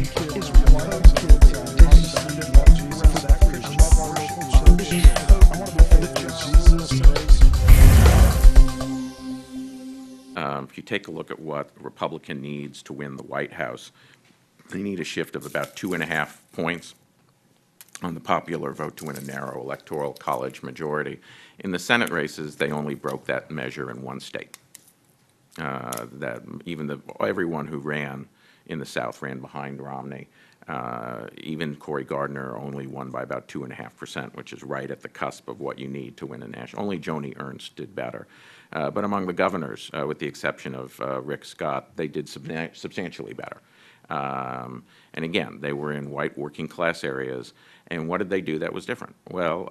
is white kids descended of Jesus that Christian worship church. I want to be faithful to Jesus Christ. If you take a look at what a Republican needs to win the White House, they need a shift of about 2.5 points on the popular vote to win a narrow electoral college majority. In the Senate races, they only broke that measure in one state. That even everyone who ran in the South ran behind Romney. Even Cory Gardner only won by about 2.5%, which is right at the cusp of what you need to win a national. Only Joni Ernst did better. But among the governors, with the exception of Rick Scott, they did substantially better. And again, they were in white working class areas. And what did they do that was different? Well,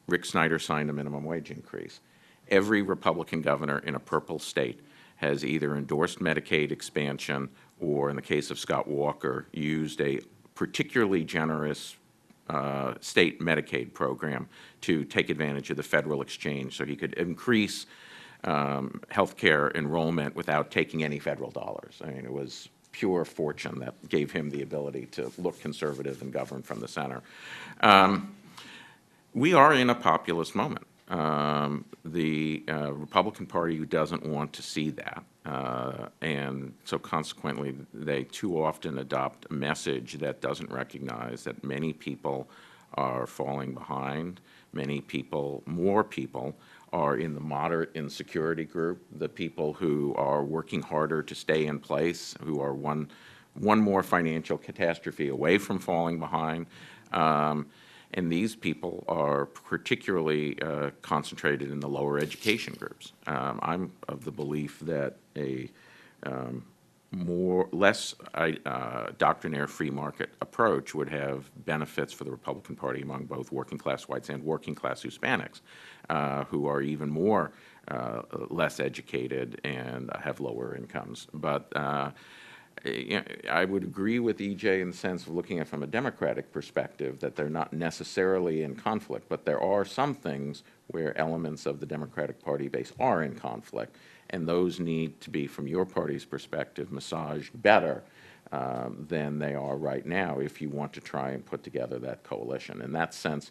Rick Snyder signed a minimum wage increase. Every Republican governor in a purple state has either endorsed Medicaid expansion or, in the case of Scott Walker, used a particularly generous state Medicaid program to take advantage of the federal exchange so he could increase health care enrollment without taking any federal dollars. I mean, it was pure fortune that gave him the ability to look conservative and govern from the center. We are in a populist moment. The Republican Party doesn't want to see that, and so consequently they too often adopt a message that doesn't recognize that many people are falling behind. Many people, more people, are in the moderate insecurity group, the people who are working harder to stay in place, who are one more financial catastrophe away from falling behind. And these people are particularly concentrated in the lower education groups. I'm of the belief that a less doctrinaire free market approach would have benefits for the Republican Party among both working class whites and working class Hispanics, who are even more less educated and have lower incomes. But I would agree with EJ in the sense of looking at it from a Democratic perspective that they're not necessarily in conflict, but there are some things where elements of the Democratic Party base are in conflict, and those need to be, from your party's perspective, massaged better than they are right now if you want to try and put together that coalition. In that sense,